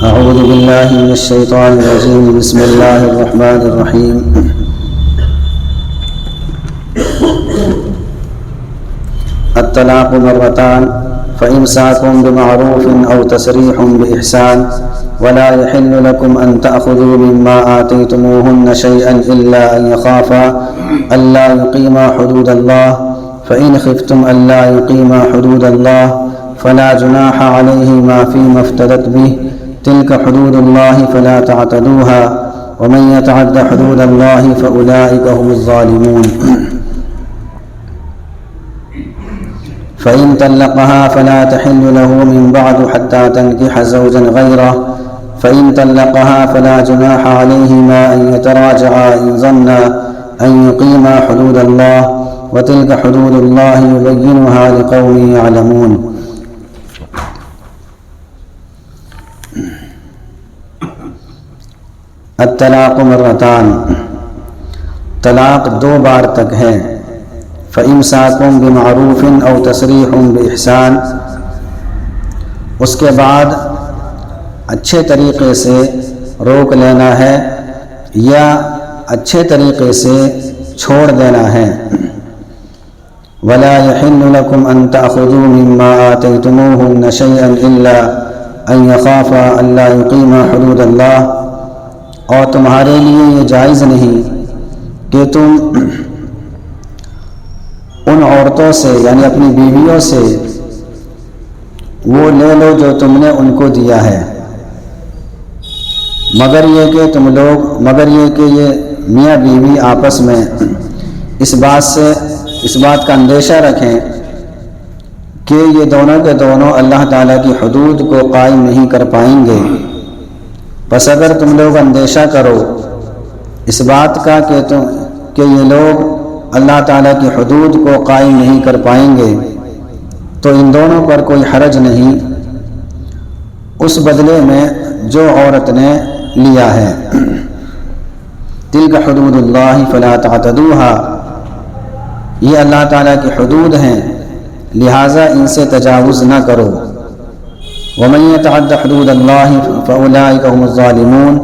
اعوذ باللہ من الشیطان الرجیم بسم اللہ الرحمن الرحیم الطلاق مرتان فإمساك بمعروف أو تسريح بإحسان ولا يحل لكم أن تأخذوا مما آتيتموهن شيئا إلا أن يخافا ألا يقيما حدود الله فإن خفتم ألا يقيما حدود الله فلا جناح عليهما فيما افتدت به تلك حدود الله فلا تعتدوها ومن يتعد حدود الله فأولئك هم الظالمون فإن طلقها فلا تحل له من بعد حتى تنكح زوجا غيره فإن طلقها فلا جناح عليهما أن يتراجعا إن ظنا أن يقيما حدود الله وتلك حدود الله يبينها لقوم يعلمون. الطلاق مرتان، طلاق دو بار تک ہے. فَإِمْسَاكٌ بِمَعْرُوفٍ أَوْ تَسْرِيحٌ بِإِحْسَانٍ، اس کے بعد اچھے طریقے سے روک لینا ہے یا اچھے طریقے سے چھوڑ دینا ہے. وَلَا يَحِلُّ لَكُمْ أَن تَأْخُذُوا مِمَّا آتَيْتُمُوهُنَّ شَيْئًا إِلَّا أَن يَخَافَا أَلَّا يُقِيمَا حُدُودَ اللَّهِ، اور تمہارے لیے یہ جائز نہیں کہ تم ان عورتوں سے یعنی اپنی بیویوں سے وہ لے لو جو تم نے ان کو دیا ہے، مگر یہ کہ یہ میاں بیوی آپس میں اس بات کا اندیشہ رکھیں کہ یہ دونوں کے دونوں اللہ تعالیٰ کی حدود کو قائم نہیں کر پائیں گے. پس اگر تم لوگ اندیشہ کرو اس بات کا کہ یہ لوگ اللہ تعالیٰ کی حدود کو قائم نہیں کر پائیں گے تو ان دونوں پر کوئی حرج نہیں اس بدلے میں جو عورت نے لیا ہے. تلک حدود اللہ فلا تعتدوها، یہ اللہ تعالیٰ کی حدود ہیں لہٰذا ان سے تجاوز نہ کرو. ومن يتعد حدود اللہ فاولئک هم الظالمون،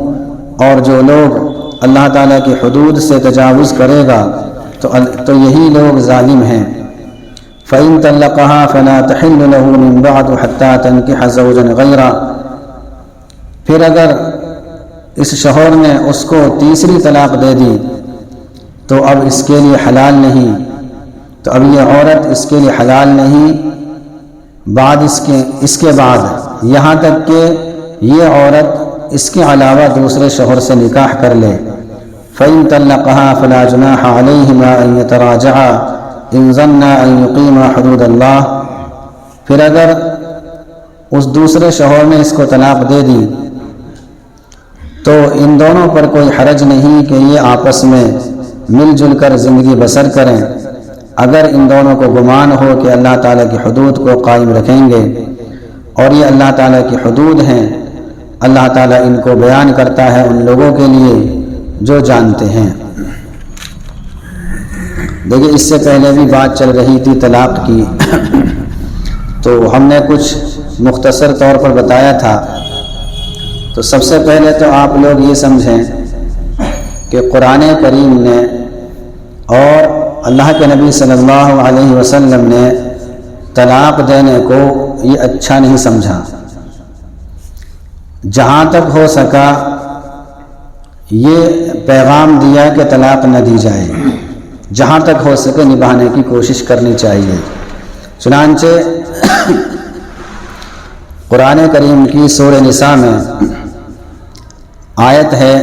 اور جو لوگ اللہ تعالیٰ کی حدود سے تجاوز کرے گا تو یہی لوگ ظالم ہیں. فإن طلقها فلا تحل له من بعد حتى تنكح زوجا غيره، پھر اگر اس شوہر نے اس کو تیسری طلاق دے دی تو اب اس کے لیے حلال نہیں، تو اب یہ عورت اس کے لیے حلال نہیں اس کے بعد یہاں تک کہ یہ عورت اس کے علاوہ دوسرے شوہر سے نکاح کر لے. فإن طلقها فلا جناح عليهما أن يتراجعا إن ظنا أن يقيما حدود الله، پھر اگر اس دوسرے شوہر نے اس کو طلاق دے دی تو ان دونوں پر کوئی حرج نہیں کہ یہ آپس میں مل جل کر زندگی بسر کریں اگر ان دونوں کو گمان ہو کہ اللہ تعالیٰ کی حدود کو قائم رکھیں گے. اور یہ اللہ تعالیٰ کی حدود ہیں، اللہ تعالیٰ ان کو بیان کرتا ہے ان لوگوں کے لیے جو جانتے ہیں. دیکھیں اس سے پہلے بھی بات چل رہی تھی طلاق کی تو ہم نے کچھ مختصر طور پر بتایا تھا. تو سب سے پہلے تو آپ لوگ یہ سمجھیں کہ قرآن کریم نے اور اللہ کے نبی صلی اللہ علیہ وسلم نے طلاق دینے کو یہ اچھا نہیں سمجھا. جہاں تک ہو سکا یہ پیغام دیا کہ طلاق نہ دی جائے، جہاں تک ہو سکے نبھانے کی کوشش کرنی چاہیے. چنانچہ قرآن کریم کی سورہ نساء میں آیت ہے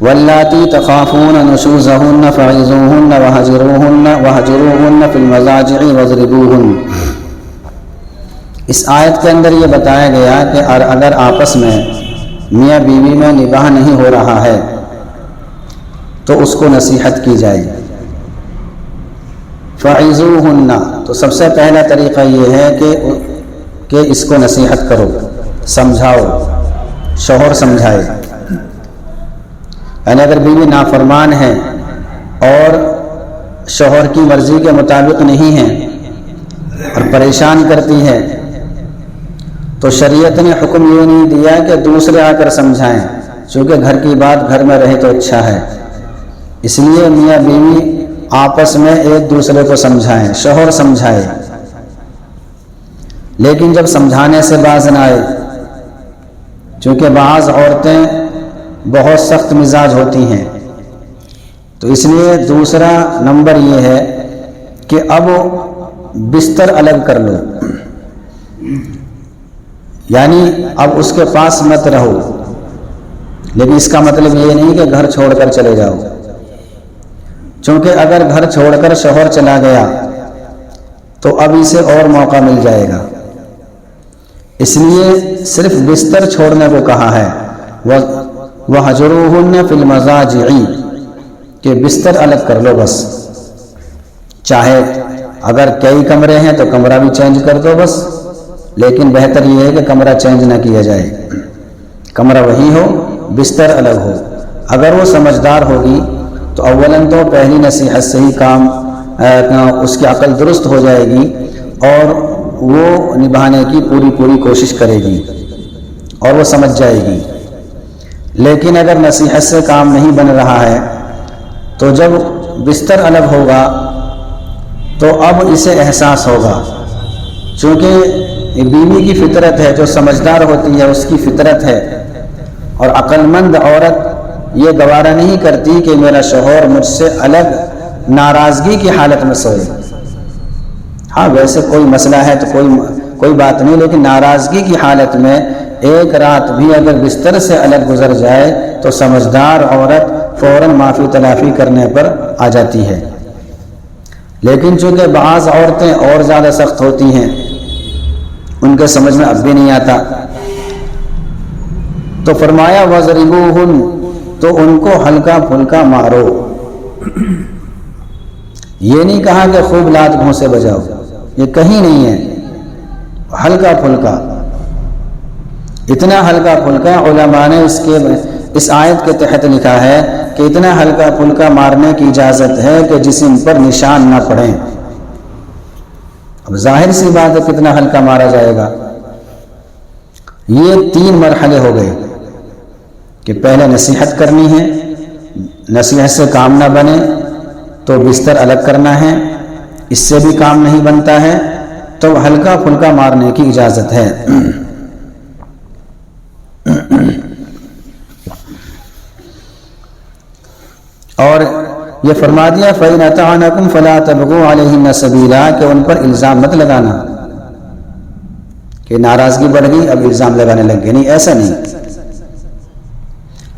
واللاتی تخافون نشوزهن فعظوهن وهجروهن في المضاجع واضربوهن. اس آیت کے اندر یہ بتایا گیا کہ اگر آپس میں میاں بیوی میں نکاح نہیں ہو رہا ہے تو اس کو نصیحت کی جائے. فعظوهن، تو سب سے پہلا طریقہ یہ ہے کہ کہ اس کو نصیحت کرو، سمجھاؤ، شوہر سمجھائے۔ یعنی اگر بیوی نافرمان ہے اور شوہر کی مرضی کے مطابق نہیں ہے اور پریشان کرتی ہے، تو شریعت نے حکم یہ نہیں دیا کہ دوسرے آ کر سمجھائیں، چونکہ گھر کی بات گھر میں رہے تو اچھا ہے۔ اس لیے میاں بیوی آپس میں ایک دوسرے کو سمجھائیں، شوہر سمجھائے، لیکن جب سمجھانے سے باز نہ آئے، چونکہ بعض عورتیں بہت سخت مزاج ہوتی ہیں، تو اس لیے دوسرا نمبر یہ ہے کہ اب بستر الگ کر لو، یعنی اب اس کے پاس مت رہو، لیکن اس کا مطلب یہ نہیں کہ گھر چھوڑ کر چلے جاؤ، چونکہ اگر گھر چھوڑ کر شوہر چلا گیا تو اب اسے اور موقع مل جائے گا، اس لیے صرف بستر چھوڑنے کو کہا ہے، وَهَجُرُوهُنَّ فِي الْمَضَاجِعِ، کہ بستر الگ کر لو بس، چاہے اگر کئی کمرے ہیں تو کمرہ بھی چینج کر دو بس، لیکن بہتر یہ ہے کہ کمرہ چینج نہ کیا جائے، کمرہ وہی ہو، بستر الگ ہو۔ اگر وہ سمجھدار ہوگی تو اولاً تو پہلی نصیحت سے ہی کام اس کی عقل درست ہو جائے گی اور وہ نبھانے کی پوری کوشش کرے گی اور وہ سمجھ جائے گی۔ لیکن اگر نصیحت سے کام نہیں بن رہا ہے تو جب بستر الگ ہوگا تو اب اسے احساس ہوگا، چونکہ بیوی کی فطرت ہے، جو سمجھدار ہوتی ہے اس کی فطرت ہے، اور عقل مند عورت یہ گوارا نہیں کرتی کہ میرا شوہر مجھ سے الگ ناراضگی کی حالت میں سوئے۔ ہاں ویسے کوئی مسئلہ ہے تو کوئی بات نہیں، لیکن ناراضگی کی حالت میں ایک رات بھی اگر بستر سے الگ گزر جائے تو سمجھدار عورت فوراً معافی تلافی کرنے پر آ جاتی ہے۔ لیکن چونکہ بعض عورتیں اور زیادہ سخت ہوتی ہیں، ان کے سمجھ میں اب بھی نہیں آتا، تو فرمایا وَضْرِبُوهُنَّ، تو ان کو ہلکا پھلکا مارو۔ یہ نہیں کہا کہ خوب لات گھونسے بجاؤ، یہ کہیں نہیں ہے، ہلکا پھلکا، اتنا ہلکا پھلکا علماء نے اس آیت کے تحت لکھا ہے کہ اتنا ہلکا پھلکا مارنے کی اجازت ہے کہ جسم پر نشان نہ پڑیں۔ اب ظاہر سی بات ہے کتنا ہلکا مارا جائے گا۔ یہ 3 مرحلے ہو گئے کہ پہلے نصیحت کرنی ہے، نصیحت سے کام نہ بنے تو بستر الگ کرنا ہے، اس سے بھی کام نہیں بنتا ہے تو ہلکا پھلکا مارنے کی اجازت ہے۔ اور یہ فرما دیا فَإِنْ أَطَعْنَكُمْ فَلَا تَبْغُوا عَلَيْهِنَّ سَبِيلًا، کہ ان پر الزام مت لگانا کہ ناراضگی بڑھ گئی اب الزام لگانے لگ گئے، نہیں، ایسا نہیں۔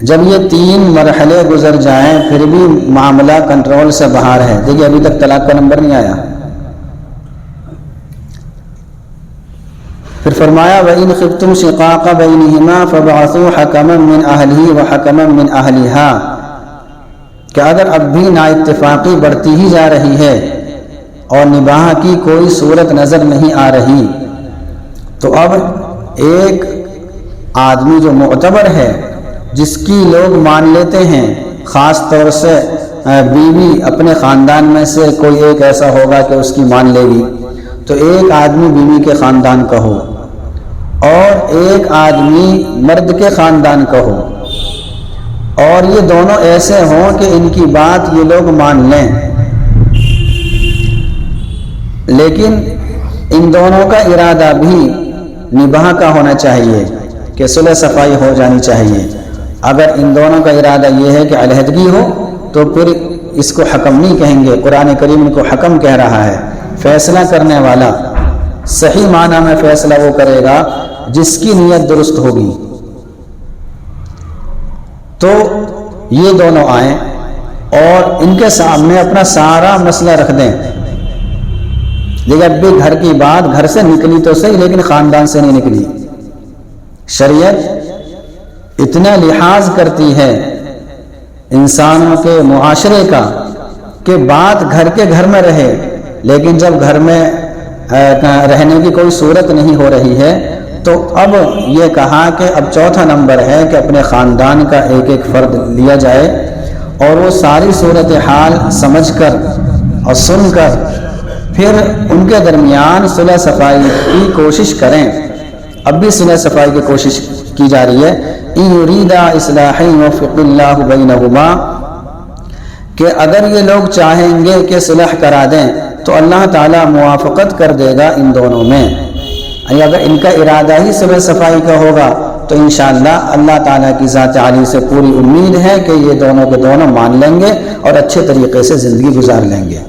جب یہ 3 مرحلے گزر جائیں پھر بھی معاملہ کنٹرول سے باہر ہے، دیکھیے ابھی تک طلاق کا نمبر نہیں آیا، پھر فرمایا وَإِنْ خِفْتُمْ شِقَاقَ بَيْنِهِمَا فَابْعَثُوا حَكَمًا مِّنْ أَهْلِهِ وَحَكَمًا مِّنْ أَهْلِهَا، کہ اگر اب بھی نااتفاقی بڑھتی ہی جا رہی ہے اور نباہ کی کوئی صورت نظر نہیں آ رہی تو اب ایک آدمی جو معتبر ہے، جس کی لوگ مان لیتے ہیں، خاص طور سے بیوی اپنے خاندان میں سے کوئی ایک ایسا ہوگا کہ اس کی مان لے گی، تو ایک آدمی بیوی کے خاندان کا ہو اور ایک آدمی مرد کے خاندان کا ہو، اور یہ دونوں ایسے ہوں کہ ان کی بات یہ لوگ مان لیں، لیکن ان دونوں کا ارادہ بھی نباہ کا ہونا چاہیے کہ صلح صفائی ہو جانی چاہیے۔ اگر ان دونوں کا ارادہ یہ ہے کہ علیحدگی ہو تو پھر اس کو حکم نہیں کہیں گے، قرآن کریم ان کو حکم کہہ رہا ہے، فیصلہ کرنے والا۔ صحیح معنی میں فیصلہ وہ کرے گا جس کی نیت درست ہوگی۔ تو یہ دونوں آئیں اور ان کے سامنے اپنا سارا مسئلہ رکھ دیں، لیکن اب بھی گھر کی بات گھر سے نکلی تو صحیح لیکن خاندان سے نہیں نکلی۔ شریعت اتنا لحاظ کرتی ہے انسانوں کے معاشرے کا کہ بات گھر کے گھر میں رہے، لیکن جب گھر میں رہنے کی کوئی صورت نہیں ہو رہی ہے، تو اب یہ کہا کہ اب چوتھا نمبر ہے کہ اپنے خاندان کا ایک ایک فرد لیا جائے اور وہ ساری صورتحال سمجھ کر اور سن کر پھر ان کے درمیان صلح صفائی کی کوشش کریں۔ اب بھی صلح صفائی کی کوشش کی جا رہی ہے۔ ان یریدا اصلاحا یوفق اللہ بینہما، کہ اگر یہ لوگ چاہیں گے کہ صلح کرا دیں تو اللہ تعالیٰ موافقت کر دے گا ان دونوں میں، یعنی اگر ان کا ارادہ ہی صلح صفائی کا ہوگا تو انشاءاللہ اللہ تعالیٰ کی ذات عالی سے پوری امید ہے کہ یہ دونوں کے دونوں مان لیں گے اور اچھے طریقے سے زندگی گزار لیں گے۔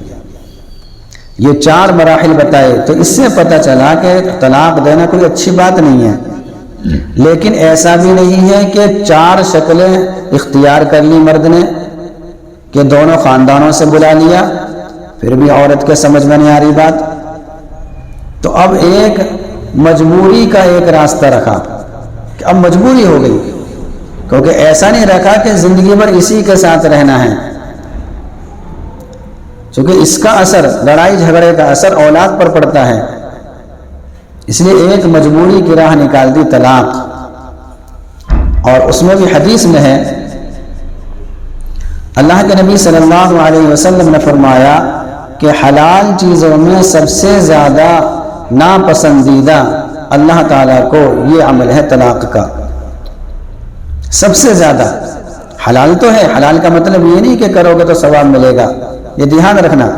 یہ 4 مراحل بتائے، تو اس سے پتہ چلا کہ طلاق دینا کوئی اچھی بات نہیں ہے، لیکن ایسا بھی نہیں ہے کہ 4 شکلیں اختیار کر لی مرد نے کہ دونوں خاندانوں سے بلا لیا پھر بھی عورت کے سمجھ میں نہیں آ رہی بات، تو اب ایک مجبوری کا ایک راستہ رکھا کہ اب مجبوری ہو گئی، کیونکہ ایسا نہیں رکھا کہ زندگی بھر اسی کے ساتھ رہنا ہے، چونکہ اس کا اثر، لڑائی جھگڑے کا اثر اولاد پر پڑتا ہے، اس لیے ایک مجبوری کی راہ نکال دی طلاق۔ اور اس میں بھی حدیث میں ہے، اللہ کے نبی صلی اللہ علیہ وسلم نے فرمایا کہ حلال چیزوں میں سب سے زیادہ ناپسندیدہ اللہ تعالیٰ کو یہ عمل ہے طلاق کا، سب سے زیادہ۔ حلال تو ہے، حلال کا مطلب یہ نہیں کہ کرو گے تو ثواب ملے گا، یہ دھیان رکھنا،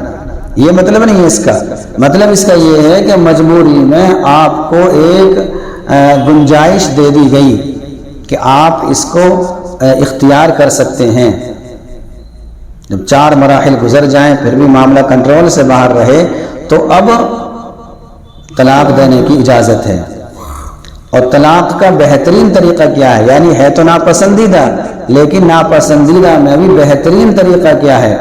یہ مطلب نہیں ہے اس کا، مطلب اس کا یہ ہے کہ مجبوری میں آپ کو ایک گنجائش دے دی گئی کہ آپ اس کو اختیار کر سکتے ہیں۔ جب 4 مراحل گزر جائیں پھر بھی معاملہ کنٹرول سے باہر رہے تو اب طلاق دینے کی اجازت ہے۔ اور طلاق کا بہترین طریقہ کیا ہے؟ یعنی ہے تو ناپسندیدہ، لیکن ناپسندیدہ میں بھی بہترین طریقہ کیا ہے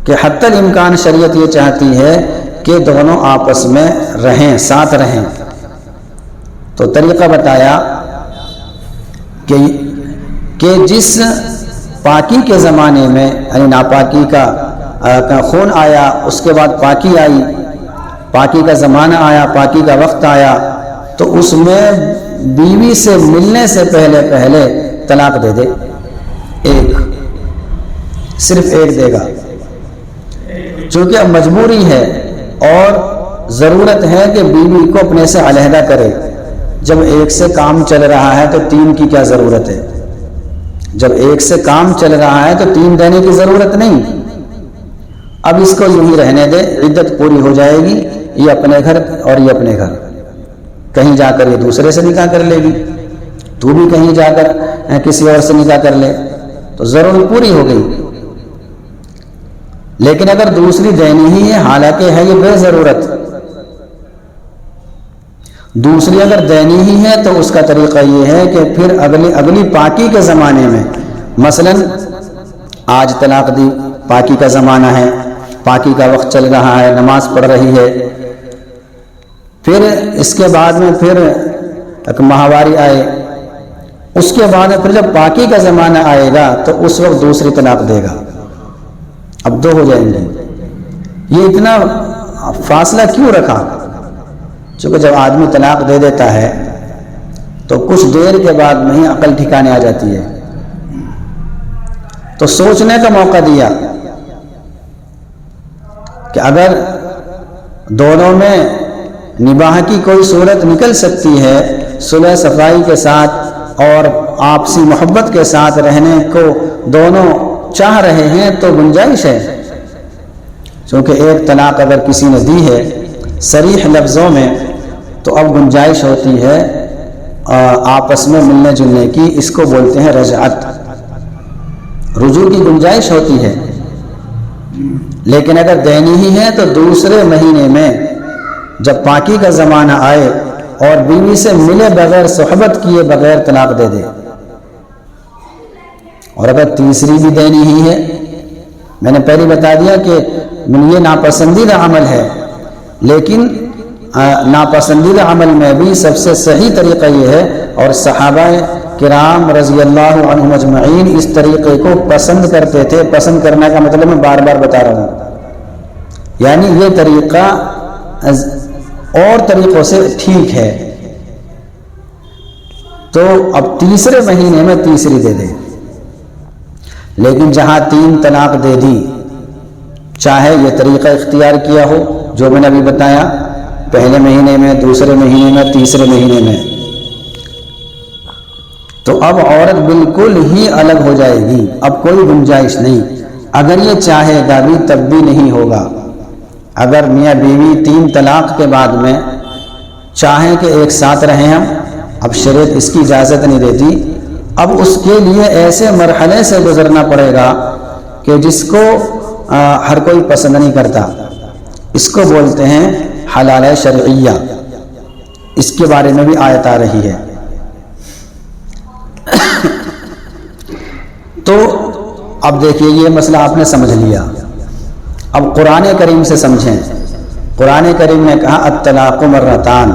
کہ حتی الامکان شریعت یہ چاہتی ہے کہ دونوں آپس میں رہیں، ساتھ رہیں۔ تو طریقہ بتایا کہ جس پاکی کے زمانے میں، یعنی ناپاکی کا خون آیا، اس کے بعد پاکی آئی، پاکی کا زمانہ آیا، پاکی کا وقت آیا، تو اس میں بیوی سے ملنے سے پہلے طلاق دے دے، صرف ایک دے گا، چونکہ اب مجبوری ہے اور ضرورت ہے کہ بیوی کو اپنے سے علیحدہ کرے۔ جب ایک سے کام چل رہا ہے تو 3 کی کیا ضرورت ہے؟ جب ایک سے کام چل رہا ہے تو 3 دینے کی ضرورت نہیں، اب اس کو یوں ہی رہنے دے، عدت پوری ہو جائے گی، یہ اپنے گھر اور یہ اپنے گھر، کہیں جا کر یہ دوسرے سے نکاح کر لے گی، تو بھی کہیں جا کر کسی اور سے نکاح کر لے، تو ضرورت پوری ہو گئی۔ لیکن اگر دوسری دینی ہی ہے، حالانکہ ہے یہ بے ضرورت، دوسری اگر دینی ہی ہے تو اس کا طریقہ یہ ہے کہ پھر اگلی پاکی کے زمانے میں، مثلا آج طلاق دی، پاکی کا زمانہ ہے، پاکی کا وقت چل رہا ہے، نماز پڑھ رہی ہے، پھر اس کے بعد میں پھر ایک ماہواری آئے، اس کے بعد پھر جب پاکی کا زمانہ آئے گا تو اس وقت دوسری طلاق دے گا، اب 2 ہو جائیں گے۔ یہ اتنا فاصلہ کیوں رکھا؟ چونکہ جب آدمی طلاق دے دیتا ہے تو کچھ دیر کے بعد میں ہی عقل ٹھکانے آ جاتی ہے، تو سوچنے کا موقع دیا کہ اگر دونوں میں نباہ کی کوئی صورت نکل سکتی ہے صلح صفائی کے ساتھ اور آپسی محبت کے ساتھ رہنے کو دونوں چاہ رہے ہیں تو گنجائش ہے، چونکہ ایک طلاق اگر کسی نے دی ہے صریح لفظوں میں تو اب گنجائش ہوتی ہے آپس میں ملنے جلنے کی، اس کو بولتے ہیں رجعت، رجوع کی گنجائش ہوتی ہے۔ لیکن اگر دینی ہی ہے تو دوسرے مہینے میں جب پاکی کا زمانہ آئے اور بیوی سے ملے بغیر، صحبت کیے بغیر طلاق دے دے۔ اور اگر تیسری بھی دینی ہی ہے، میں نے پہلے بتا دیا کہ یہ ناپسندیدہ عمل ہے، لیکن ناپسندیدہ عمل میں بھی سب سے صحیح طریقہ یہ ہے، اور صحابہ کرام رضی اللہ عنہم اجمعین اس طریقے کو پسند کرتے تھے۔ پسند کرنے کا مطلب میں بار بار بتا رہا ہوں، یعنی یہ طریقہ اور طریقوں سے ٹھیک ہے تو اب تیسرے مہینے میں تیسری دے دے. لیکن جہاں 3 طلاق دے دی، چاہے یہ طریقہ اختیار کیا ہو جو میں نے ابھی بتایا، پہلے مہینے میں، دوسرے مہینے میں، تیسرے مہینے میں، تو اب عورت بالکل ہی الگ ہو جائے گی. اب کوئی گنجائش نہیں. اگر یہ چاہے گا بھی تب بھی نہیں ہوگا. اگر میاں بیوی 3 طلاق کے بعد میں چاہیں کہ ایک ساتھ رہیں ہم، اب شریعت اس کی اجازت نہیں دیتی. اب اس کے لیے ایسے مرحلے سے گزرنا پڑے گا کہ جس کو ہر کوئی پسند نہیں کرتا. اس کو بولتے ہیں حلال شرعیہ. اس کے بارے میں بھی آیت آ رہی ہے. تو اب دیکھیے یہ مسئلہ آپ نے سمجھ لیا. اب قرآن کریم سے سمجھیں. قرآن کریم نے کہا الطلاق مرتان.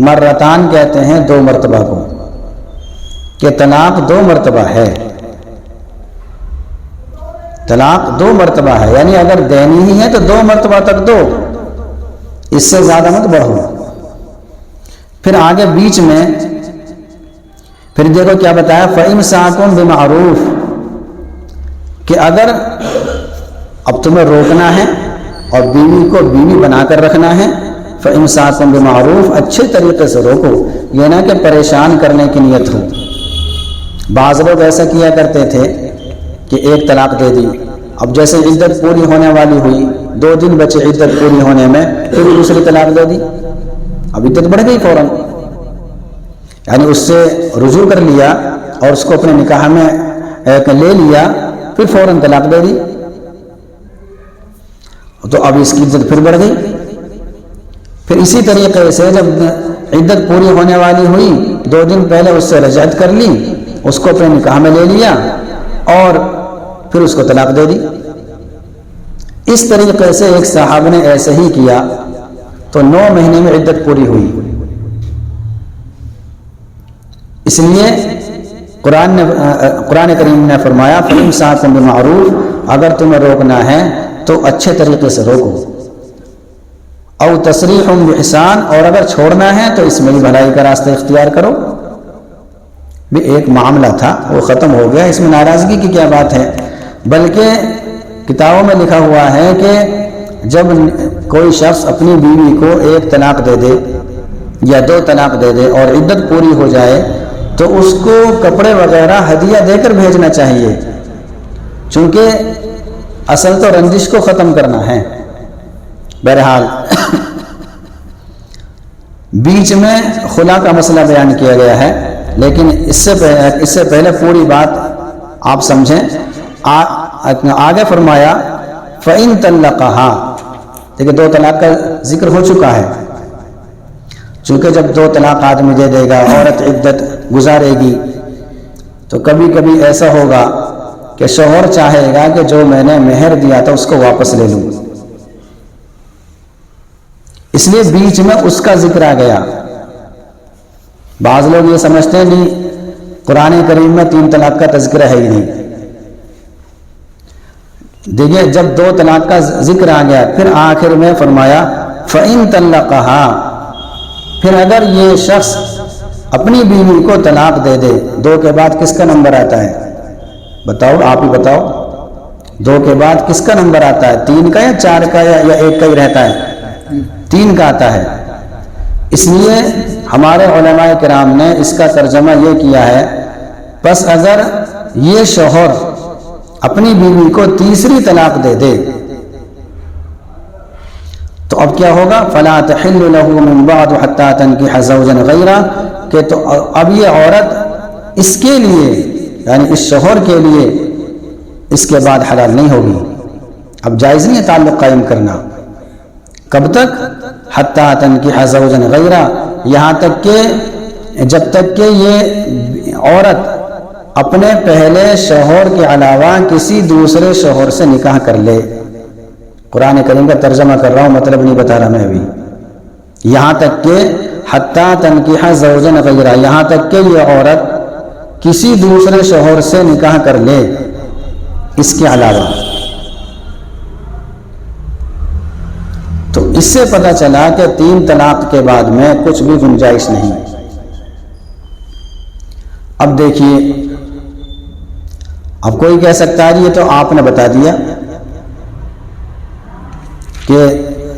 مرتان کہتے ہیں 2 مرتبہ کو، کہ طلاق 2 مرتبہ ہے. طلاق 2 مرتبہ ہے، یعنی اگر دینی ہی ہے تو 2 مرتبہ تک دو، اس سے زیادہ مت بڑھو. پھر آگے بیچ میں پھر دیکھو کیا بتایا، فَإِمْسَاكُمْ بِمَعْرُوفٍ، کہ اگر اب تمہیں روکنا ہے اور بیوی کو بیوی بنا کر رکھنا ہے، فَإِمْسَاكُمْ بِمَعْرُوفٍ، اچھے طریقے سے روکو. یہ نہ کہ پریشان کرنے کی نیت ہو. بعض لوگ ایسا کیا کرتے تھے کہ ایک طلاق دے دی، اب جیسے عدت پوری ہونے والی ہوئی، 2 دن بچے عدت پوری ہونے میں، پھر دوسری طلاق دے دی. اب عدت بڑھ گئی فوراً، یعنی اس سے رجوع کر لیا اور اس کو اپنے نکاح میں لے لیا، پھر فوراً طلاق دے دی، تو اب اس کی عدت پھر بڑھ گئی. پھر اسی طریقے سے جب عدت پوری ہونے والی ہوئی، 2 دن پہلے اس سے رجعت کر لی، اس کو اپنے نکاح میں لے لیا اور پھر اس کو طلاق دے دی. اس طریقے سے ایک صحابہ نے ایسے ہی کیا تو 9 مہینے میں عدت پوری ہوئی. اس لیے قرآن کریم نے فرمایا فَإِمْسَاكُمْ بِمَعْرُوفٍ، اگر تمہیں روکنا ہے تو اچھے طریقے سے روکو. او تسریح بإحسان، اور اگر چھوڑنا ہے تو اس میں بھی بھلائی کا راستہ اختیار کرو. بھی ایک معاملہ تھا وہ ختم ہو گیا، اس میں ناراضگی کی کیا بات ہے. بلکہ کتابوں میں لکھا ہوا ہے کہ جب کوئی شخص اپنی بیوی کو 1 طلاق دے دے یا 2 طلاق دے دے اور عدت پوری ہو جائے تو اس کو کپڑے وغیرہ ہدیہ دے کر بھیجنا چاہیے، چونکہ اصل تو رنجش کو ختم کرنا ہے. بہرحال بیچ میں خلا کا مسئلہ بیان کیا گیا ہے، لیکن اس سے پہلے پوری بات آپ سمجھیں. آگے فرمایا فَإِن طَلَّقَهَا، دیکھیں 2 طلاق کا ذکر ہو چکا ہے. چونکہ جب 2 طلاق آدمی دے دے گا، عورت عدت گزارے گی، تو کبھی کبھی ایسا ہوگا کہ شوہر چاہے گا کہ جو میں نے مہر دیا تھا اس کو واپس لے لوں، اس لیے بیچ میں اس کا ذکر آ گیا. بعض لوگ یہ سمجھتے ہیں نہیں قرآن کریم میں 3 طلاق کا تذکرہ ہے ہی نہیں. دیکھیے جب 2 طلاق کا ذکر آ گیا، پھر آخر میں فرمایا فَإِن طَلَّقَهَا، پھر اگر یہ شخص اپنی بیوی کو طلاق دے دے، 2 کے بعد کس کا نمبر آتا ہے؟ بتاؤ، آپ ہی بتاؤ. 2 کے بعد کس کا نمبر آتا ہے؟ 3 کا یا 4 کا یا 1 کا ہی رہتا ہے؟ 3 کا آتا ہے. اس لیے ہمارے علماء کرام نے اس کا ترجمہ یہ کیا ہے، پس اگر یہ شوہر اپنی بیوی کو تیسری طلاق دے دے تو اب کیا ہوگا؟ فَلَا تَحِلُّ لَهُ مِن بَعْدُ حَتَّى تَنكِحَ زَوْجًا غَيْرَهُ، کہ تو اب یہ عورت اس کے لیے، یعنی اس شوہر کے لیے اس کے بعد حلال نہیں ہوگی. اب جائز نہیں ہے تعلق قائم کرنا. کب تک؟ حَتَّى تَنكِحَ زَوْجًا غَيْرَهُ، یہاں تک کہ جب تک کہ یہ عورت اپنے پہلے شوہر کے علاوہ کسی دوسرے شوہر سے نکاح کر لے. قرآن کریم کا ترجمہ کر رہا ہوں، مطلب نہیں بتا رہا میں ابھی. یہاں تک کہ حتیٰ تنکیح زوجن غیرہ، یہاں تک کہ یہ عورت کسی دوسرے شوہر سے نکاح کر لے اس کے علاوہ. تو اس سے پتہ چلا کہ 3 طلاق کے بعد میں کچھ بھی گنجائش نہیں۔ اب دیکھیے، اب کوئی کہہ سکتا ہے یہ تو آپ نے بتا دیا کہ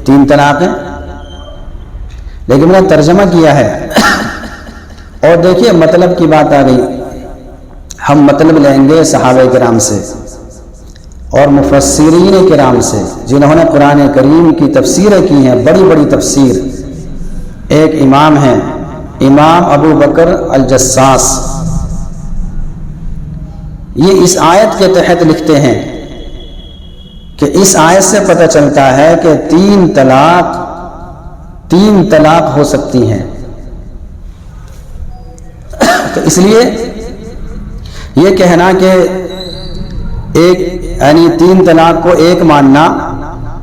3 طلاق ہیں، لیکن میں نے ترجمہ کیا ہے اور دیکھیے مطلب کی بات آ گئی۔ ہم مطلب لیں گے صحابہ کرام سے اور مفسرین کرام سے جنہوں نے قرآن کریم کی تفسیریں کی ہیں، بڑی بڑی تفسیر۔ ایک امام ہیں، امام ابو بکر الجساس، یہ اس آیت کے تحت لکھتے ہیں کہ اس آیت سے پتہ چلتا ہے کہ 3 طلاق ہو سکتی ہیں۔ تو اس لیے یہ کہنا کہ ایک یعنی 3 طلاق کو ایک ماننا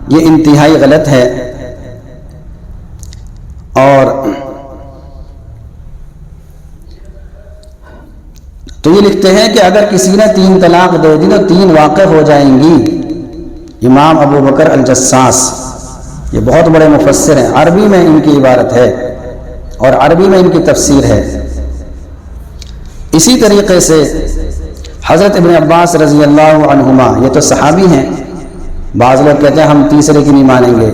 یہ انتہائی غلط ہے۔ اور تو یہ لکھتے ہیں کہ اگر کسی نے 3 طلاق دے دی تو 3 واقع ہو جائیں گی۔ امام ابو بکر الجساس یہ بہت بڑے مفسر ہیں، عربی میں ان کی عبارت ہے اور عربی میں ان کی تفسیر ہے۔ اسی طریقے سے حضرت ابن عباس رضی اللہ عنہما، یہ تو صحابی ہیں، بعض لوگ کہتے ہیں ہم تیسرے کی نہیں مانیں گے،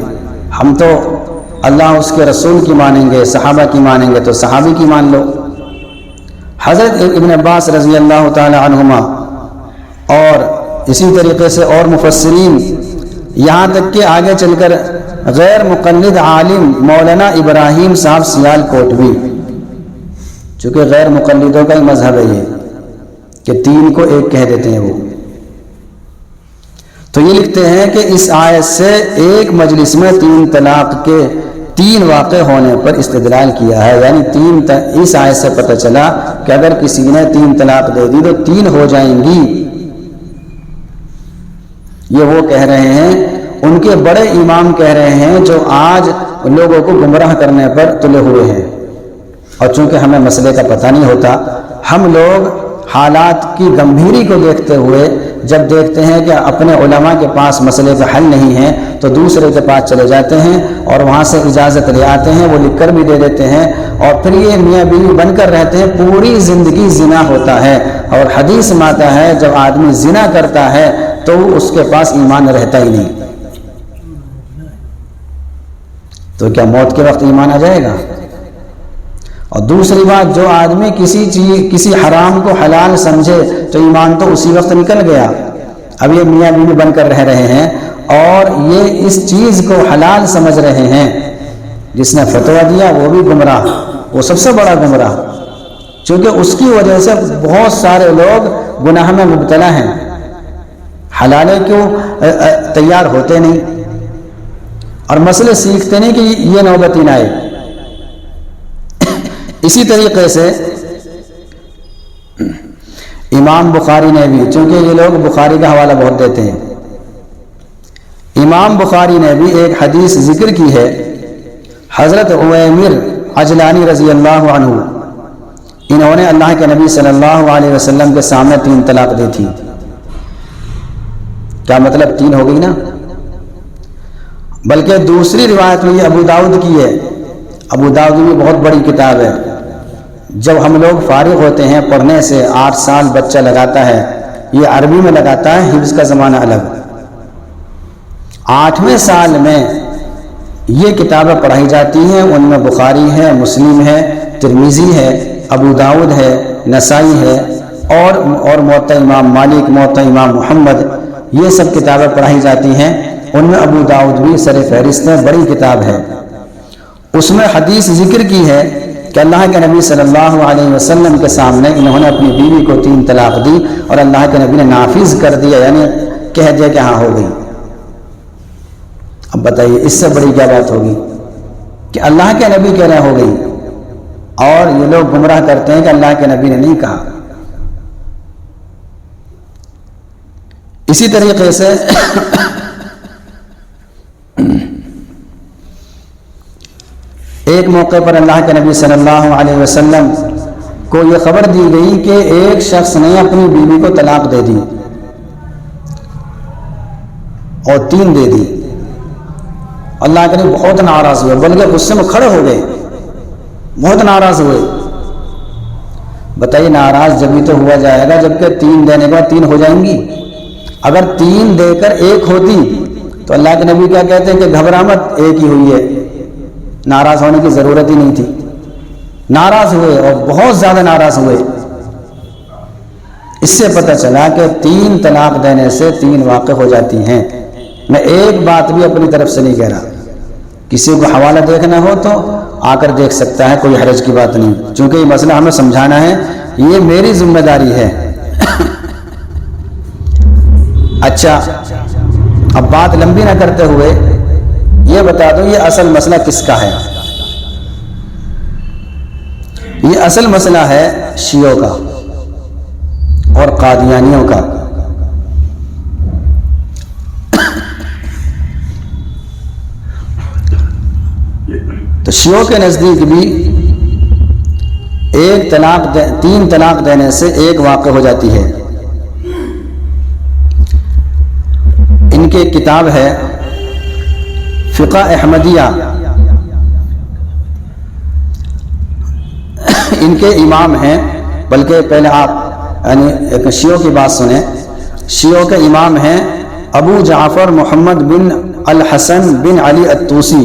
ہم تو اللہ اس کے رسول کی مانیں گے، صحابہ کی مانیں گے، تو صحابی کی مان لو۔ حضرت ابن عباس رضی اللہ تعالی عنہما اور اسی طریقے سے اور مفسرین، یہاں تک کہ آگے چل کر غیر مقلد عالم مولانا ابراہیم صاحب سیال کوٹوی، چونکہ غیر مقلدوں کا ہی مذہب ہے یہ کہ 3 کو 1 کہہ دیتے ہیں وہ، تو یہ لکھتے ہیں کہ اس آیت سے ایک مجلس میں 3 طلاق کے 3 واقع ہونے پر استدلال کیا ہے، یعنی اس آیت سے پتہ چلا کہ اگر کسی نے 3 طلاق دے دی تو 3 ہو جائیں گی۔ یہ وہ کہہ رہے ہیں، ان کے بڑے امام کہہ رہے ہیں جو آج لوگوں کو گمراہ کرنے پر تلے ہوئے ہیں، اور چونکہ ہمیں مسئلے کا پتہ نہیں ہوتا، ہم لوگ حالات کی گمبھیری کو دیکھتے ہوئے جب دیکھتے ہیں کہ اپنے علماء کے پاس مسئلے کا حل نہیں ہے تو دوسرے کے پاس چلے جاتے ہیں اور وہاں سے اجازت لے آتے ہیں، وہ لکھ کر بھی دے دیتے ہیں، اور پھر یہ میاں بیوی بن کر رہتے ہیں، پوری زندگی زنا ہوتا ہے۔ اور حدیث میں آتا ہے جب آدمی زنا کرتا ہے تو اس کے پاس ایمان رہتا ہی نہیں، تو کیا موت کے وقت ایمان آ جائے گا؟ اور دوسری بات، جو آدمی کسی حرام کو حلال سمجھے تو ایمان تو اسی وقت نکل گیا۔ اب یہ میاں بیوی بن کر رہ رہے ہیں اور یہ اس چیز کو حلال سمجھ رہے ہیں، جس نے فتویٰ دیا وہ بھی گمراہ، وہ سب سے بڑا گمراہ، چونکہ اس کی وجہ سے بہت سارے لوگ گناہ میں مبتلا ہیں، حلالے کیوں تیار ہوتے نہیں اور مسئلے سیکھتے نہیں کہ یہ نوبت ہی نہ آئے۔ اسی طریقے سے امام بخاری نے بھی، چونکہ یہ لوگ بخاری کا حوالہ بہت دیتے ہیں، امام بخاری نے بھی ایک حدیث ذکر کی ہے، حضرت عویمر عجلانی رضی اللہ عنہ، انہوں نے اللہ کے نبی صلی اللہ علیہ وسلم کے سامنے 3 طلاق دی تھی۔ کیا مطلب 3 ہو گئی نا؟ بلکہ دوسری روایت میں یہ ابو داؤد کی ہے، ابو داؤد بھی بہت بڑی کتاب ہے۔ جب ہم لوگ فارغ ہوتے ہیں پڑھنے سے، 8 سال بچہ لگاتا ہے، یہ عربی میں لگاتا ہے، حفظ کا زمانہ الگ، 8ویں سال میں یہ کتابیں پڑھائی جاتی ہیں، ان میں بخاری ہے، مسلم ہے، ترمذی ہے، ابو داؤد ہے، نسائی ہے، اور موطا امام مالک، موطا امام محمد، یہ سب کتابیں پڑھائی جاتی ہیں، ان میں ابو داؤد بھی سر فہرست ہے، بڑی کتاب ہے۔ اس میں حدیث ذکر کی ہے کہ اللہ کے نبی صلی اللہ علیہ وسلم کے سامنے انہوں نے اپنی بیوی کو 3 طلاق دی اور اللہ کے نبی نے نافذ کر دیا، یعنی کہہ دیا کہ ہاں ہو گئی۔ اب بتائیے اس سے بڑی کیا بات ہوگی کہ اللہ کے نبی کہہ رہے ہو گئی، اور یہ لوگ گمراہ کرتے ہیں کہ اللہ کے نبی نے نہیں کہا۔ اسی طریقے سے ایک موقع پر اللہ کے نبی صلی اللہ علیہ وسلم کو یہ خبر دی گئی کہ ایک شخص نے اپنی بیوی کو طلاق دے دی اور 3 دے دی، اللہ کے نبی بہت ناراض ہوئے، بلکہ غصے میں کھڑے ہو گئے، بہت ناراض ہوئے۔ بتائیے ناراض جبھی تو ہوا جائے گا جبکہ 3 دینے کے بعد 3 ہو جائیں گی۔ اگر 3 دے کر 1 ہوتی تو اللہ کے نبی کیا کہتے ہیں کہ گھبرا مت، 1 ہی ہوئی ہے، ناراض ہونے کی ضرورت ہی نہیں تھی۔ ناراض ہوئے اور بہت زیادہ ناراض ہوئے۔ اس سے پتہ چلا کہ 3 طلاق دینے سے 3 واقع ہو جاتی ہیں۔ میں ایک بات بھی اپنی طرف سے نہیں کہہ رہا، کسی کو حوالہ دیکھنا ہو تو آ کر دیکھ سکتا ہے، کوئی حرج کی بات نہیں، چونکہ یہ مسئلہ ہمیں سمجھانا ہے، یہ میری ذمہ داری ہے۔ اچھا، اب بات لمبی نہ کرتے ہوئے یہ بتا دوں یہ اصل مسئلہ کس کا ہے۔ یہ اصل مسئلہ ہے شیعوں کا اور قادیانیوں کا۔ تو شیعوں کے نزدیک بھی 3 طلاق دینے سے 1 واقع ہو جاتی ہے۔ ان کی کتاب ہے فقہ احمدیہ، ان کے امام ہیں، بلکہ پہلے آپ یعنی ایک شیعوں کی بات سنیں، شیعوں کے امام ہیں ابو جعفر محمد بن الحسن بن علی الطوسی۔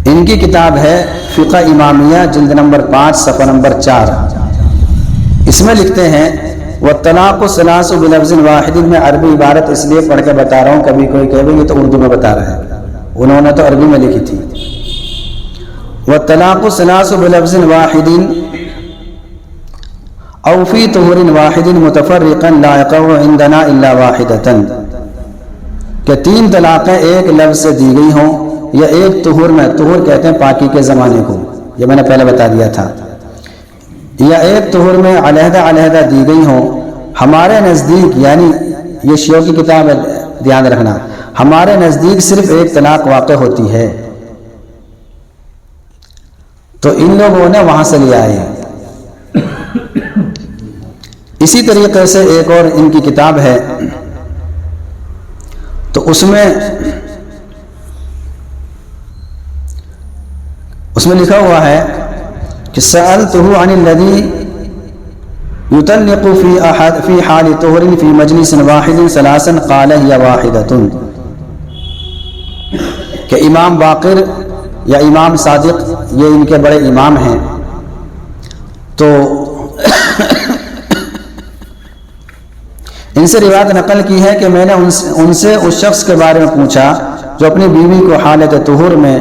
ان کی کتاب ہے فقہ امامیہ، جلد نمبر 5 صفحہ نمبر 4۔ اس میں لکھتے ہیں وَالطَّلَاقُ الثَّلَاثُ بِلَفْظٍ وَاحِدٍ، میں عربی عبارت اس لیے پڑھ کے بتا رہا ہوں، کبھی کوئی کہے گا تو اردو میں بتا رہا ہے، انہوں نے تو عربی میں لکھی تھی۔ وَالطَّلَاقُ الثَّلَاثُ بِلَفْظٍ وَاحِدٍ أَوْ فِي طُهُرٍ وَاحِدٍ مُتَفَرِّقًا لَا يَقَعُ عِنْدَنَا إِلَّا وَاحِدَةً، کہ 3 طلاقیں ایک لفظ سے دی گئی ہوں یا ایک طہور میں، طہور کہتے ہیں پاکی کے زمانے کو، یہ میں نے پہلے بتا دیا تھا، یا ایک طہور میں علیحدہ علیحدہ دی گئی ہوں، ہمارے نزدیک، یعنی یہ شیعوں کی کتاب ہے، دھیان رکھنا، ہمارے نزدیک صرف 1 طلاق واقع ہوتی ہے۔ تو ان لوگوں نے وہاں سے لیا ہے۔ اسی طریقے سے ایک اور ان کی کتاب ہے، تو اس میں لکھا ہوا ہے کہ سألته عن الذي يطلق في حال طهر في مجلس واحد 3 قال هي واحدة، کہ امام باقر یا امام صادق، یہ ان کے بڑے امام ہیں، تو ان سے روایت نقل کی ہے کہ میں نے ان سے اس شخص کے بارے میں پوچھا جو اپنی بیوی کو حالت طہور میں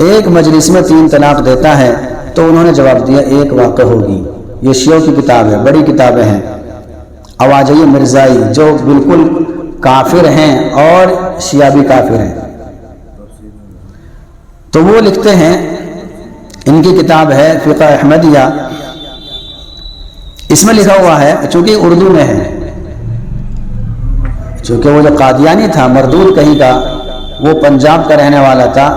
ایک مجلس میں 3 طلاق دیتا ہے، تو انہوں نے جواب دیا 1 واقع ہوگی۔ یہ شیعوں کی کتاب ہے، بڑی کتابیں ہیں۔ اب آ جائیے مرزائی جو بالکل کافر ہیں اور شیعہ بھی کافر ہیں، تو وہ لکھتے ہیں، ان کی کتاب ہے فقہ احمدیہ، اس میں لکھا ہوا ہے، چونکہ اردو میں ہے، چونکہ وہ جو قادیانی تھا مردود کہیں کا، وہ پنجاب کا رہنے والا تھا،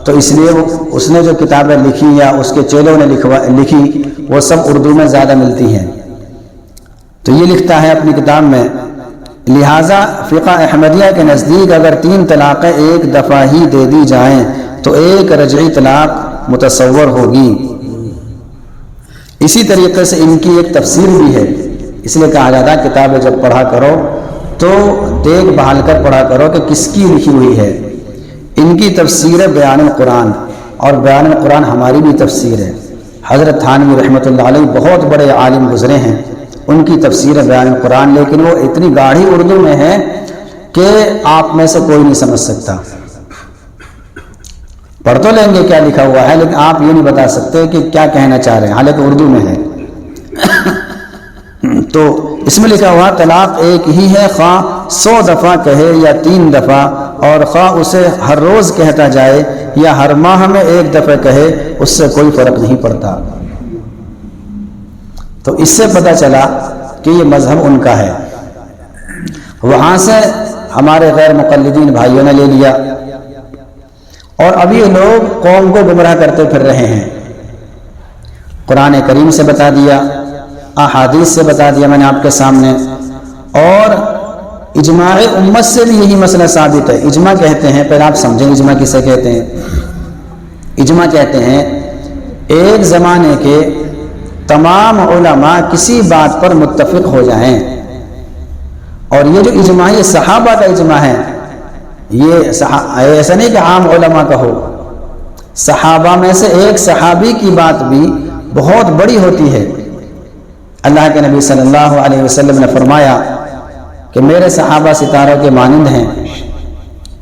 تو اس لیے اس نے جو کتابیں لکھی یا اس کے چیلوں نے لکھی وہ سب اردو میں زیادہ ملتی ہیں۔ تو یہ لکھتا ہے اپنی کتاب میں، لہٰذا فقہ احمدیہ کے نزدیک اگر 3 طلاقیں ایک دفعہ ہی دے دی جائیں تو 1 رجعی طلاق متصور ہوگی۔ اسی طریقے سے ان کی ایک تفسیر بھی ہے، اس لیے کہا جاتا ہے کتابیں جب پڑھا کرو تو دیکھ بھال کر پڑھا کرو کہ کس کی لکھی ہوئی ہے۔ ان کی تفسیر بیان القرآن، اور بیان القرآن ہماری بھی تفسیر ہے، حضرت تھانوی رحمۃ اللہ علیہ بہت بڑے عالم گزرے ہیں، ان کی تفسیر بیان القرآن، لیکن وہ اتنی گاڑھی اردو میں ہے کہ آپ میں سے کوئی نہیں سمجھ سکتا۔ پڑھ تو لیں گے کیا لکھا ہوا ہے، لیکن آپ یہ نہیں بتا سکتے کہ کیا کہنا چاہ رہے ہیں، حالانکہ اردو میں ہے۔ تو اس میں لکھا ہوا طلاق ایک ہی ہے، خواہ 100 دفعہ کہے یا 3 دفعہ، اور خواہ اسے ہر روز کہتا جائے یا ہر ماہ میں 1 دفعہ کہے، اس سے کوئی فرق نہیں پڑتا۔ تو اس سے پتہ چلا کہ یہ مذہب ان کا ہے۔ وہاں سے ہمارے غیر مقلدین بھائیوں نے لے لیا، اور اب یہ لوگ قوم کو گمراہ کرتے پھر رہے ہیں۔ قرآن کریم سے بتا دیا، احادیث سے بتا دیا میں نے آپ کے سامنے، اور اجماع امت سے بھی یہی مسئلہ ثابت ہے۔ اجماع کہتے ہیں، پہلے آپ سمجھیں اجماع کسے کہتے ہیں۔ اجماع کہتے ہیں ایک زمانے کے تمام علماء کسی بات پر متفق ہو جائیں، اور یہ جو اجماع ہے یہ صحابہ کا اجماع ہے، یہ ایسا نہیں کہ عام علماء کا ہو۔ صحابہ میں سے ایک صحابی کی بات بھی بہت بڑی ہوتی ہے۔ اللہ کے نبی صلی اللہ علیہ وسلم نے فرمایا کہ میرے صحابہ ستاروں کے مانند ہیں،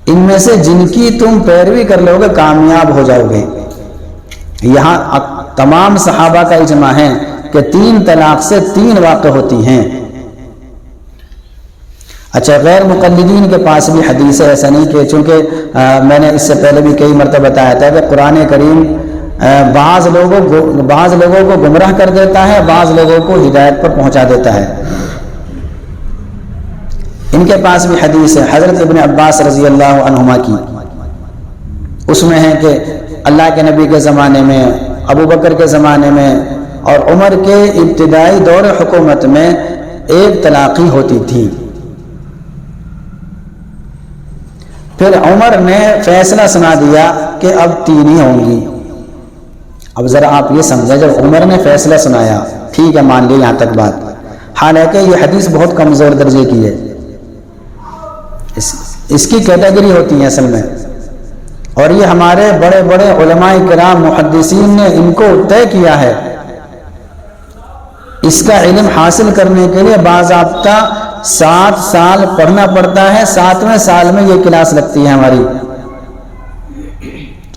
ان میں سے جن کی تم پیروی کر لو گے کامیاب ہو جاؤ گے۔ یہاں تمام صحابہ کا اجماع ہے کہ 3 طلاق سے 3 واقع ہوتی ہیں۔ اچھا، غیر مقلدین کے پاس بھی حدیث ہے، ایسا نہیں کہ چونکہ میں نے اس سے پہلے بھی کئی مرتبہ بتایا تھا کہ قرآن کریم بعض لوگوں کو گمراہ کر دیتا ہے، بعض لوگوں کو ہدایت پر پہنچا دیتا ہے۔ ان کے پاس بھی حدیث ہے حضرت ابن عباس رضی اللہ عنہما کی، اس میں ہے کہ اللہ کے نبی کے زمانے میں، ابو بکر کے زمانے میں اور عمر کے ابتدائی دور حکومت میں 1 طلاقی ہوتی تھی۔ پھر عمر نے فیصلہ سنا دیا کہ اب 3 ہی ہوں گی۔ اب ذرا آپ یہ سمجھیں، جب عمر نے فیصلہ سنایا، ٹھیک ہے مان لی یہاں تک بات، حالانکہ یہ حدیث بہت کمزور درجے کی ہے، اس کی کیٹیگری ہوتی ہے اصل میں، اور یہ ہمارے بڑے بڑے علماء کرام محدثین نے ان کو طے کیا ہے۔ اس کا علم حاصل کرنے کے لیے باضابطہ 7 سال پڑھنا پڑتا ہے، 7ویں سال میں یہ کلاس لگتی ہے ہماری۔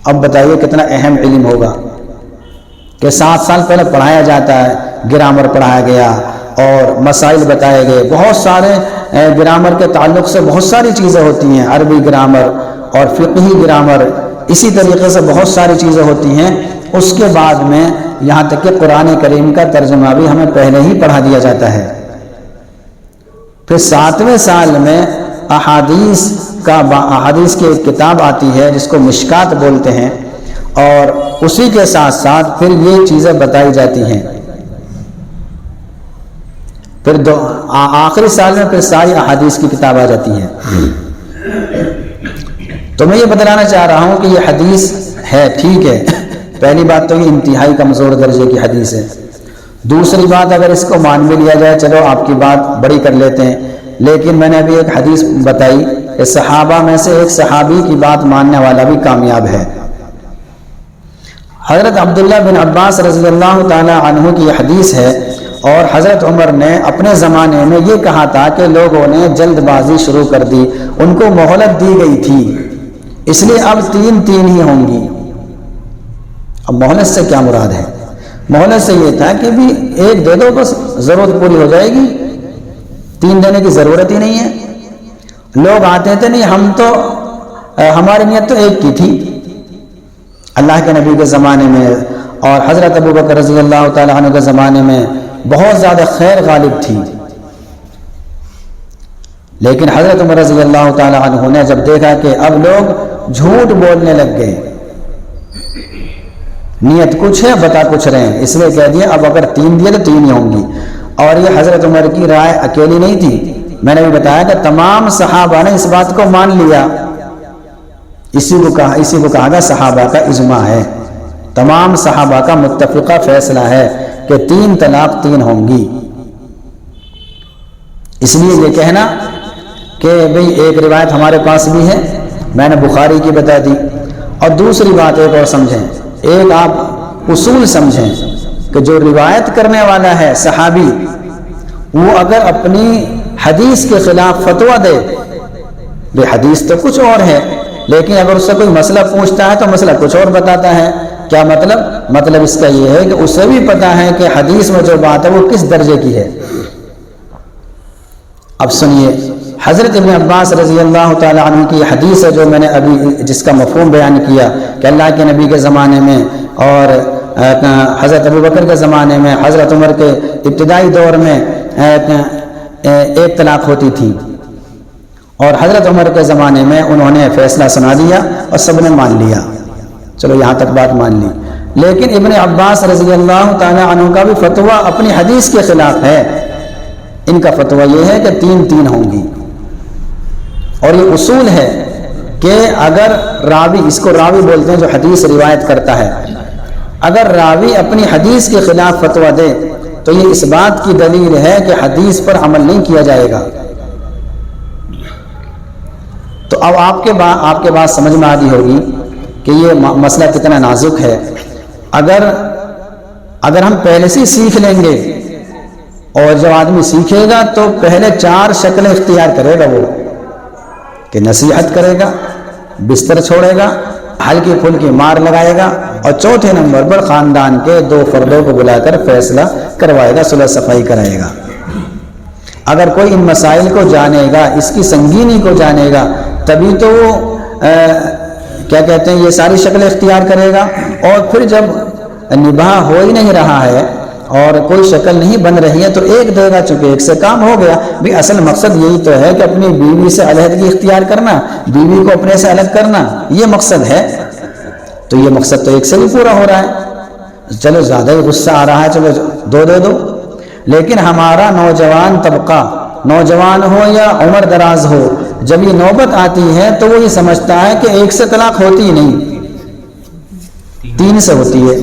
اب بتائیے کتنا اہم علم ہوگا کہ 7 سال پہلے پڑھایا جاتا ہے، گرامر پڑھایا گیا اور مسائل بتائے گئے، بہت سارے گرامر کے تعلق سے بہت ساری چیزیں ہوتی ہیں، عربی گرامر اور فقہی گرامر، اسی طریقے سے بہت ساری چیزیں ہوتی ہیں۔ اس کے بعد میں یہاں تک کہ قرآن کریم کا ترجمہ بھی ہمیں پہلے ہی پڑھا دیا جاتا ہے۔ پھر 7ویں سال میں احادیث کی ایک کتاب آتی ہے جس کو مشکات بولتے ہیں، اور اسی کے ساتھ ساتھ پھر یہ چیزیں بتائی جاتی ہیں۔ پھر آخری سال میں پھر ساری احادیث کی کتاب آ جاتی ہے۔ تو میں یہ بتلانا چاہ رہا ہوں کہ یہ حدیث ہے، ٹھیک ہے، پہلی بات تو یہ انتہائی کمزور درجے کی حدیث ہے۔ دوسری بات، اگر اس کو مان بھی لیا جائے، چلو آپ کی بات بڑی کر لیتے ہیں، لیکن میں نے ابھی ایک حدیث بتائی کہ صحابہ میں سے ایک صحابی کی بات ماننے والا بھی کامیاب ہے۔ حضرت عبداللہ بن عباس رضی اللہ تعالی عنہ کی یہ حدیث ہے، اور حضرت عمر نے اپنے زمانے میں یہ کہا تھا کہ لوگوں نے جلد بازی شروع کر دی، ان کو مہلت دی گئی تھی، اس لیے اب 3 ہی ہوں گی۔ اب مہلت سے کیا مراد ہے؟ مہلت سے یہ تھا کہ بھی 1 دے دو بس ضرورت پوری ہو جائے گی، 3 دینے کی ضرورت ہی نہیں ہے۔ لوگ آتے تھے، نہیں ہم تو ہماری نیت تو 1 کی تھی اللہ کے نبی کے زمانے میں، اور حضرت ابو بکر رضی اللہ تعالی عنہ کے زمانے میں بہت زیادہ خیر غالب تھی، لیکن حضرت عمر رضی اللہ تعالی عنہ نے جب دیکھا کہ اب لوگ جھوٹ بولنے لگ گئے، نیت کچھ ہے بتا کچھ رہے ہیں، اس لیے کہہ دیا اب اگر 3 دیے تو 3 ہی ہوں گی۔ اور یہ حضرت عمر کی رائے اکیلی نہیں تھی، میں نے بھی بتایا کہ تمام صحابہ نے اس بات کو مان لیا، اسی کو کہا گیا صحابہ کا اجماع ہے، تمام صحابہ کا متفقہ فیصلہ ہے کہ 3 طلاق 3 ہوں گی۔ اس لیے یہ کہنا کہ بھئی ایک روایت ہمارے پاس بھی ہے، میں نے بخاری کی بتا دی، اور دوسری بات ایک اور سمجھیں، ایک آپ اصول سمجھیں کہ جو روایت کرنے والا ہے صحابی، وہ اگر اپنی حدیث کے خلاف فتویٰ دے، بے حدیث تو کچھ اور ہے، لیکن اگر اس سے کوئی مسئلہ پوچھتا ہے تو مسئلہ کچھ اور بتاتا ہے، کیا مطلب اس کا یہ ہے کہ اسے بھی پتا ہے کہ حدیث میں جو بات ہے وہ کس درجے کی ہے۔ اب سنیے، حضرت ابن عباس رضی اللہ تعالی عنہ کی حدیث ہے جو میں نے ابھی جس کا مفہوم بیان کیا کہ اللہ کے نبی کے زمانے میں اور حضرت ابو بکر کے زمانے میں، حضرت عمر کے ابتدائی دور میں 1 طلاق ہوتی تھی، اور حضرت عمر کے زمانے میں انہوں نے فیصلہ سنا دیا اور سب نے مان لیا، چلو یہاں تک بات مان لی۔ لیکن ابن عباس رضی اللہ تعالی عنہ کا بھی فتویٰ اپنی حدیث کے خلاف ہے، ان کا فتویٰ یہ ہے کہ 3 ہوں گی۔ اور یہ اصول ہے کہ اگر راوی، اس کو راوی بولتے ہیں جو حدیث روایت کرتا ہے، اگر راوی اپنی حدیث کے خلاف فتویٰ دے تو یہ اس بات کی دلیل ہے کہ حدیث پر عمل نہیں کیا جائے گا۔ تو اب آپ کے بات سمجھ میں آتی ہوگی کہ یہ مسئلہ کتنا نازک ہے۔ اگر ہم پہلے سے سیکھ لیں گے، اور جب آدمی سیکھے گا تو پہلے 4 شکلیں اختیار کرے گا، وہ کہ نصیحت کرے گا، بستر چھوڑے گا، ہلکی پھلکی مار لگائے گا، اور چوتھے نمبر پر خاندان کے 2 فردوں کو بلا کر فیصلہ کروائے گا، صلح صفائی کرائے گا۔ اگر کوئی ان مسائل کو جانے گا، اس کی سنگینی کو جانے گا، تبھی تو وہ کیا کہتے ہیں، یہ ساری شکلیں اختیار کرے گا۔ اور پھر جب نباہ ہو ہی نہیں رہا ہے اور کوئی شکل نہیں بن رہی ہے تو ایک دے گا، چونکہ ایک سے کام ہو گیا۔ بھی اصل مقصد یہی تو ہے کہ اپنی بیوی سے علیحدگی اختیار کرنا، بیوی کو اپنے سے الگ کرنا، یہ مقصد ہے۔ تو یہ مقصد تو ایک سے بھی پورا ہو رہا ہے۔ چلو زیادہ ہی غصہ آ رہا ہے، چلو 2 دے دو۔ لیکن ہمارا نوجوان طبقہ، نوجوان ہو یا عمر دراز ہو، جب یہ نوبت آتی ہے تو وہ یہ سمجھتا ہے کہ 1 سے طلاق ہوتی ہی نہیں، 3 سے ہوتی ہے۔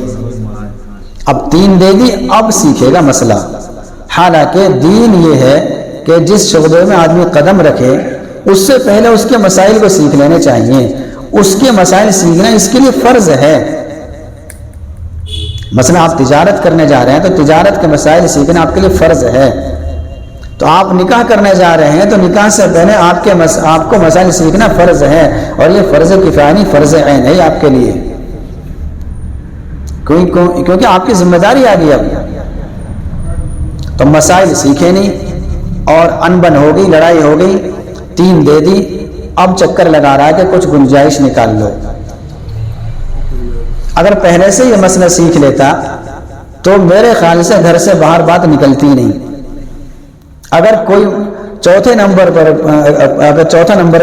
اب 3 دے دی، اب سیکھے گا مسئلہ۔ حالانکہ دین یہ ہے کہ جس شعبے میں آدمی قدم رکھے اس سے پہلے اس کے مسائل کو سیکھ لینے چاہیے۔ اس کے مسائل سیکھنا اس کے لیے فرض ہے۔ مثلا آپ تجارت کرنے جا رہے ہیں تو تجارت کے مسائل سیکھنا آپ کے لیے فرض ہے۔ تو آپ نکاح کرنے جا رہے ہیں تو نکاح سے پہلے آپ کو مسائل سیکھنا فرض ہے، اور یہ فرض کفایہ نہیں، فرض عین ہے آپ کے لیے، کیونکہ آپ کی ذمہ داری آ گئی۔ اب تو مسائل سیکھے نہیں اور انبن ہو گئی، لڑائی ہو گئی، 3 دے دی، اب چکر لگا رہا ہے کہ کچھ گنجائش نکال لو۔ اگر پہلے سے یہ مسئلہ سیکھ لیتا تو میرے خیال سے گھر سے باہر بات نکلتی نہیں۔ اگر کوئی چوتھے نمبر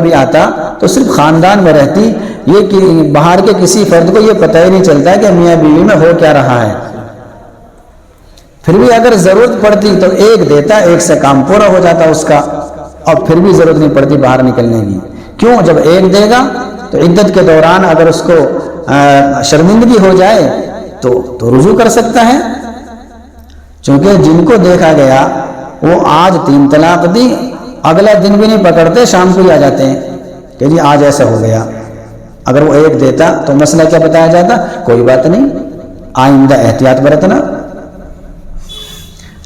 بھی آتا تو صرف خاندان میں رہتی، یہ کہ باہر کے کسی فرد کو یہ پتہ ہی نہیں چلتا کہ میاں بیوی میں ہو کیا رہا ہے۔ پھر بھی اگر ضرورت پڑتی تو 1 دیتا، 1 سے کام پورا ہو جاتا اس کا، اور پھر بھی ضرورت نہیں پڑتی باہر نکلنے کی۔ کیوں؟ جب 1 دے گا تو عدت کے دوران اگر اس کو شرمندگی ہو جائے تو رجوع کر سکتا ہے، چونکہ جن کو دیکھا گیا وہ آج 3 طلاق دی، اگلا دن بھی نہیں پکڑتے، شام کو ہی آ جاتے ہیں کہ جی آج ایسا ہو گیا۔ اگر وہ 1 دیتا تو مسئلہ کیا بتایا جاتا؟ کوئی بات نہیں، آئندہ احتیاط برتنا۔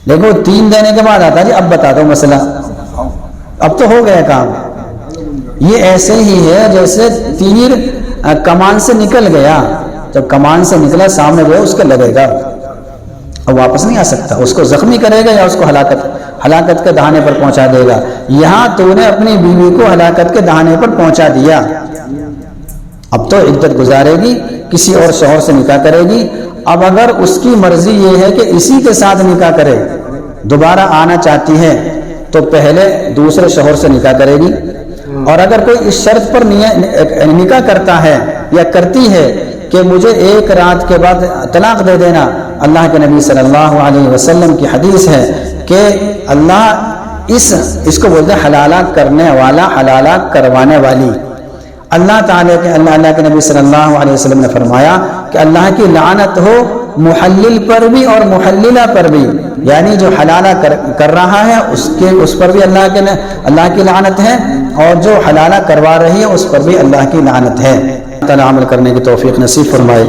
لیکن وہ 3 دینے کے بعد آتا جی اب بتا دو مسئلہ، اب تو ہو گیا کام۔ یہ ایسے ہی ہے جیسے تیر کمان سے نکل گیا، جب کمان سے نکلا سامنے گیا اس کا لگے گا، اب واپس نہیں آ سکتا، اس کو زخمی کرے گا یا اس کو ہلاکت کے دہانے پر پہنچا دے گا۔ یہاں تو نے اپنی بیوی کو ہلاکت کے دہانے پر پہنچا دیا، اب تو عدت گزارے گی، کسی اور شوہر سے نکاح کرے گی۔ اب اگر اس کی مرضی یہ ہے کہ اسی کے ساتھ نکاح کرے، دوبارہ آنا چاہتی ہے تو پہلے دوسرے شوہر سے نکاح کرے گی۔ اور اگر کوئی اس شرط پر نکاح کرتا ہے یا کرتی ہے کہ مجھے 1 رات کے بعد طلاق دے دینا، اللہ کے نبی صلی اللہ علیہ وسلم کی حدیث ہے کہ اللہ اس کو بولتے ہیں حلالہ کرنے والا، حلالہ کروانے والی۔ اللہ تعالیٰ اللہ کے نبی صلی اللہ علیہ وسلم نے فرمایا کہ اللہ کی لعنت ہو محلل پر بھی اور محللہ پر بھی، یعنی جو حلالہ کر رہا ہے اس پر بھی اللہ کی لعنت ہے، اور جو حلالہ کروا رہی ہے اس پر بھی اللہ کی لعنت ہے۔ اللہ تعالیٰ عمل کرنے کی توفیق نصیب فرمائے۔